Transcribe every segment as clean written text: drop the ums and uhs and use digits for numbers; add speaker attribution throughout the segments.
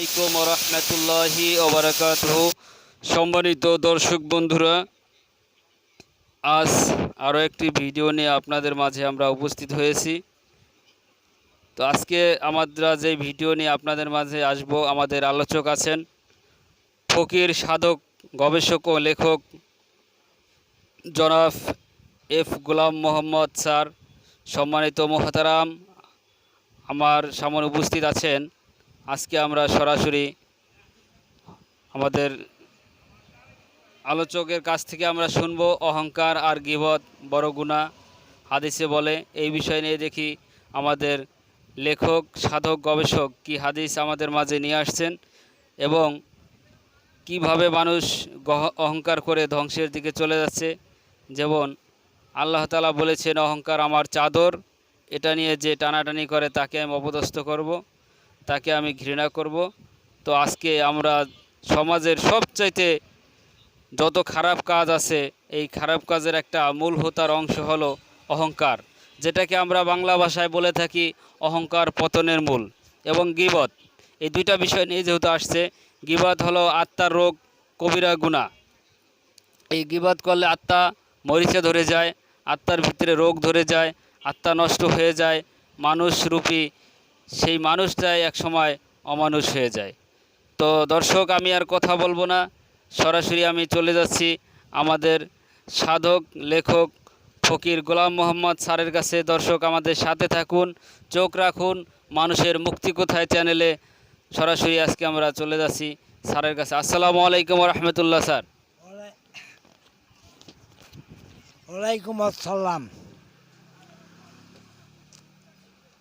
Speaker 1: আলাইকুম ওয়া রাহমাতুল্লাহি ওয়া বারাকাতুহু। সম্মানিত দর্শক বন্ধুরা, আজ আরও একটি ভিডিও নিয়ে আপনাদের মাঝে আমরা উপস্থিত হয়েছি। তো আজকে আমরা যে ভিডিও নিয়ে আপনাদের মাঝে আসব, আমাদের আলোচক আছেন ফকির, সাধক, গবেষক ও লেখক জনাব এফ গোলাম মোহাম্মদ স্যার। সম্মানিত মোহতারাম, আমার সামনে উপস্থিত আছেন। আজকে আমরা সরাসরি আমাদের আলোচকের কাছ থেকে আমরা শুনব অহংকার আর গীবত বড় গুনাহ হাদিসে বলে। এই বিষয় নিয়ে দেখি আমাদের লেখক, সাধক, গবেষক কি হাদিস আমাদের মাঝে নিয়ে আসছেন এবং কিভাবে মানুষ অহংকার করে ধ্বংসের দিকে চলে যাচ্ছে। যেমন আল্লাহ তাআলা বলেছেন, অহংকার আমার চাদর, এটা নিয়ে যে টানাটানি করে তাকে আমি অপদস্থ করব, তাকে আমি ঘৃণা করব। তো আজকে আমরা সমাজের সবচাইতে যত খারাপ কাজ আছে, এই খারাপ কাজের একটা মূল হোতার অংশ হলো অহংকার, যেটাকে আমরা বাংলা ভাষায় বলে থাকি অহংকার পতনের মূল। এবং গীবত, এই দুইটা বিষয় নিয়ে যেহেতু আসছে, গীবত হলো আত্মার রোগ, কবিরা গুনাহ। এই গীবত করলে আত্মা মরিচে ধরে যায়, আত্মার ভিতরে রোগ ধরে যায়, আত্মা নষ্ট হয়ে যায়, মানুষরূপী সেই মানুষটাই এক সময় অমানুষ হয়ে যায়। তো দর্শক, আমি আর কথা বলবো না, সরাসরি আমি চলে যাচ্ছি আমাদের সাধক, লেখক ফকির গোলাম মোহাম্মদ স্যারের কাছে। দর্শক, আমাদের সাথে থাকুন, চোখ রাখুন মানুষের মুক্তি কোথায় চ্যানেলে। সরাসরি আজকে আমরা চলে যাচ্ছি স্যারের কাছে। আসসালামু আলাইকুম ওয়া রাহমাতুল্লাহ। স্যার,
Speaker 2: ওয়ালাইকুম আসসালাম।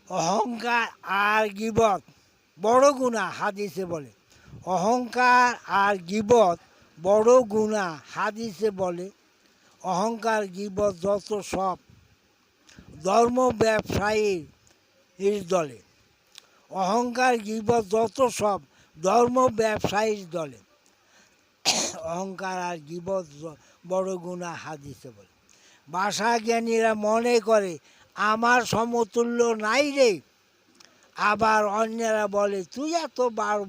Speaker 2: অহংকার আর গীবত বড় গুনাহ হাদিসে বলে। অহংকার আর গীবত বড় গুনাহ হাদিসে বলে। অহংকার গীবত যত সব ধর্ম ব্যবসায়ীর দলে। অহংকার গীবত যত সব ধর্ম ব্যবসায়ীর দলে। অহংকার আর গীবত বড় গুনাহ হাদিসে বলে। ভাষা জ্ঞানীরা মনে করে আমার সমতুল্য নাই রে। আবার অন্যেরা বলে তুই এত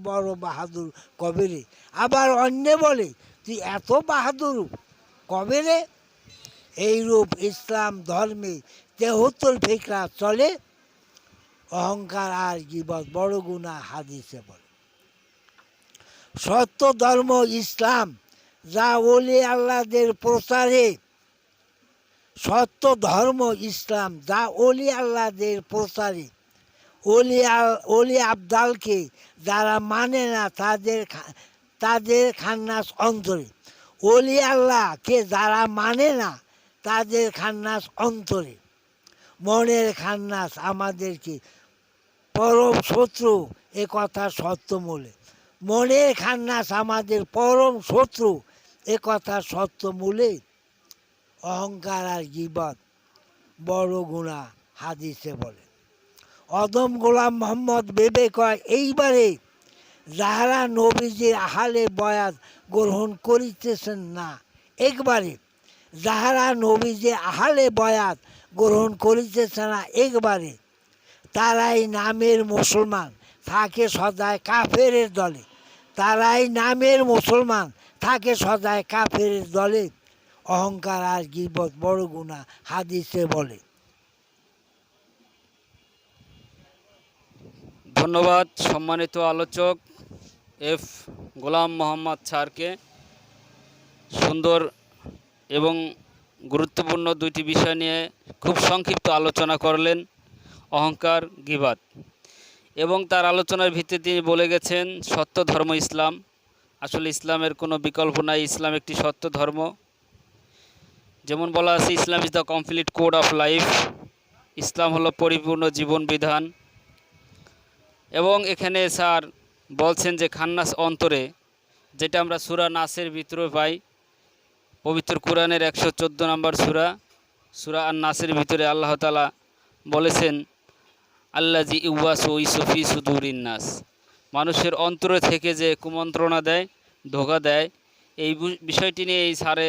Speaker 2: বড় বাহাদুর কবে রে। আবার অন্য বলে তুই এত বাহাদুর কবে রে। এইরূপ ইসলাম ধর্মে ৭৩ ফিকরা চলে। অহংকার আর গীবত বড় গুনাহ হাদিসে বলে। সত্য ধর্ম ইসলাম, যা ওলি আল্লাহদের প্রচারে, সত্য ধর্ম ইসলাম যা ওলি আল্লাহদের প্রচারে, ওলি আবদালকে যারা মানে না তাদের খান্নাস অন্তরে। ওলি আল্লাহকে যারা মানে না তাদের খান্নাস অন্তরে। মনের খান্নাস আমাদেরকে পরম শত্রু, এ কথা সত্য মূলে। মনের খান্নাস আমাদের পরম শত্রু, এ কথা সত্য মূলে। অহংকার আর গীবত বড় গুনাহ হাদিসে বলে। অদম গোলাম মোহাম্মদ ভেবে কয় এইবারে, যাহারা নবীজির আহালে বয়াত গ্রহণ করিতেছেন না একবারে, যাহারা নবীজির আহালে বয়াত গ্রহণ করিতেছে না একবারে, তারাই নামের মুসলমান, থাকে সদায় কাফেরের দলে। তারাই নামের মুসলমান, থাকে সদায় কাফেরের দলে। অহংকার আর গীবত বড় গুনাহ হাদিসে বলে।
Speaker 1: ধন্যবাদ সম্মানিত আলোচক এফ গোলাম মোহাম্মদ স্যারকে। সুন্দর এবং গুরুত্বপূর্ণ দুইটি বিষয় নিয়ে খুব সংক্ষিপ্ত আলোচনা করলেন, অহংকার, গীবত। এবং তার আলোচনার ভিত্তিতে তিনি বলে গেছেন সত্য ধর্ম ইসলাম। আসলে ইসলামের কোনো বিকল্প নাই, ইসলাম একটি সত্য ধর্ম। যেমন বলা আছে, Islam is the complete code of life. ইসলাম হলো পরিপূর্ণ জীবন বিধান। এবং এখানে স্যার বলছেন যে খান্নাস অন্তরে, যেটা আমরা সূরা নাসের ভিতরে পাই, পবিত্র কোরআনের 114 নম্বর সূরা আন নাসের ভিতরে আল্লাহ তাআলা বলেছেন, আল্লাজি ইউওয়াসু ইসফি সুদুরিন নাস। মানুষের অন্তরে থেকে যে কুমন্ত্রণা দেয়, ধোঁকা দেয়, এই বিষয়টি নিয়ে এই স্যারে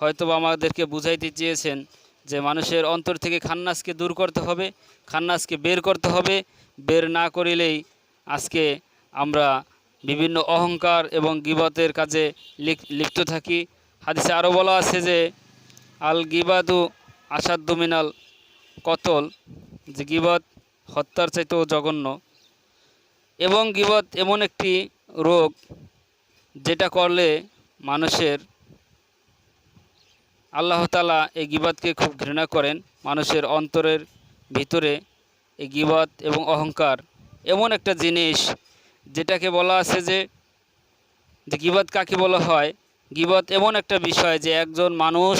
Speaker 1: হয়তো আমাদেরকে বুঝাইতে চেয়েছেন যে মানুষের অন্তর থেকে খান্নাসকে দূর করতে হবে, খান্নাসকে বের করতে হবে। বের না করিলেই আজকে আমরা বিভিন্ন অহংকার এবং গীবতের কাজে লিপ্ত থাকি। হাদিসে আরও বলা আছে যে আল গিবাদু আসাদ্দু মিনাল কতল, যে গীবত হত্যার চাইতেও জঘন্য। এবং গীবত এমন একটি রোগ যেটা করলে মানুষের, আল্লাহ তাআলা এই গীবতকে খুব ঘৃণা করেন। মানুষের অন্তরের ভিতরে এই গীবত এবং অহংকার এমন একটা জিনিস যেটাকে বলা আছে যে গীবত কাকে বলা হয়। গীবত এমন একটা বিষয় যে একজন মানুষ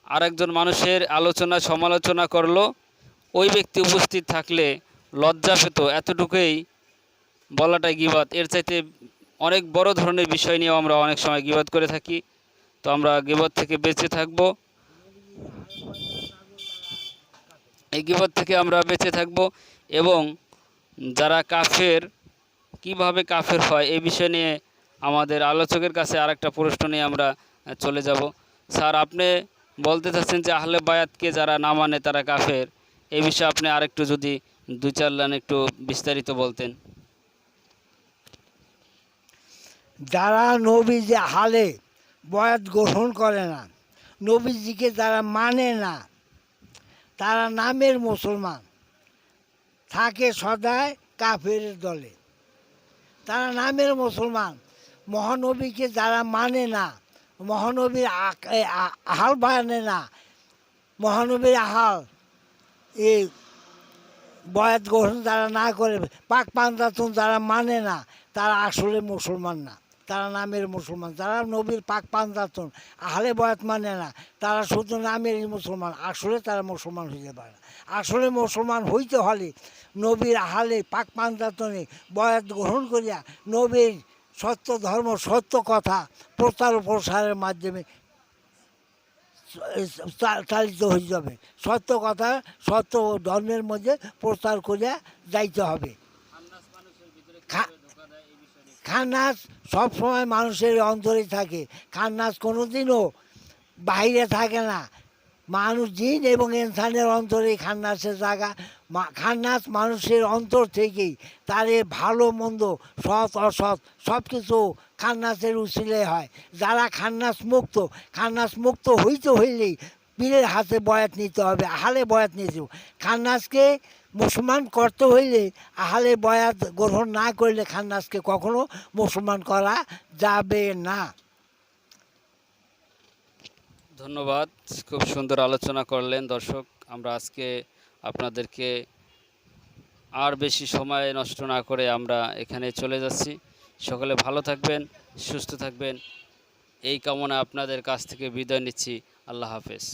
Speaker 1: আরেকজন মানুষের আলোচনা সমালোচনা করলো, ওই ব্যক্তি উপস্থিত থাকলে লজ্জা পেত, এতটুকুই বলাটাই গীবত। এর চাইতে অনেক বড় ধরনের বিষয় নিয়েও আমরা অনেক সময় গীবত করে থাকি। তো আমরা গীবত থেকে বেঁচে থাকব, এই গীবত থেকে আমরা বেঁচে থাকব। এবং যারা কাফের, কিভাবে কাফের হয় এই বিষয় নিয়ে আমাদের আলোচকের কাছে আরেকটা প্রশ্ন নিয়ে আমরা চলে যাব। স্যার, আপনি বলতে চাচ্ছেন যে আহলে বায়াতকে যারা না মানে তারা কাফের, এই বিষয়ে আপনি আরেকটু যদি 2-4 লাইন একটু বিস্তারিত বলতেন।
Speaker 2: যারা নবীজি হালে বয়াত গ্রহণ করে না, নবীজিকে যারা মানে না, তারা নামের মুসলমান, থাকে সদায় কাফের দলে। তারা নামের মুসলমান, মহানবীকে যারা মানে না, মহানবীর আহাল মানে না, মহানবীর আহাল এই বয়াত গ্রহণ যারা না করে, পাক পাঞ্জাতন যারা মানে না, তারা আসলে মুসলমান না, তারা নামের মুসলমান। যারা নবীর পাক পাঞ্জাতন আহলে বয়াত মানে না, তারা শুধু নামেরই মুসলমান, আসলে তারা মুসলমান হইতে পারে না। আসলে মুসলমান হইতে হলে নবীর আহলে পাক পাঞ্জাতনে বয়াত গ্রহণ করিয়া নবীর সত্য ধর্ম, সত্য কথা প্রচার ও প্রসারের মাধ্যমে চালিত হয়ে যাবে। সত্য কথা সত্য ধর্মের মধ্যে প্রচার করিয়া যাইতে হবে। খান্নাস সবসময় মানুষের অন্তরে থাকে, খান্নাস কোনোদিনও বাইরে থাকে না। মানুষ, জিন এবং ইনসানের অন্তরে খান্নাসের জায়গা। খান্নাস মানুষের অন্তর থেকেই তারে ভালো মন্দ, সৎ অসৎ সব কিছু খান্নাসের উছিলে হয়। যারা খান্নাস মুক্ত হইতে হইলেই পীরের হাতে বয়াত নিতে হবে, আহালে বয়াত নিতে হবে। খান্নাসকে মুসলমান করতে হইলে আহালে বয়াত গ্রহণ না করলে খান্নাসকে কখনো মুসলমান করা যাবে না।
Speaker 1: ধন্যবাদ, খুব সুন্দর আলোচনা করলেন। দর্শক, আমরা আজকে আপনাদেরকে আর বেশি সময় নষ্ট না করে আমরা এখানে চলে যাচ্ছি। সকলে ভালো থাকবেন, সুস্থ থাকবেন, এই কামনা আপনাদের কাছ থেকে বিদায় নিচ্ছি। আল্লাহ হাফেজ।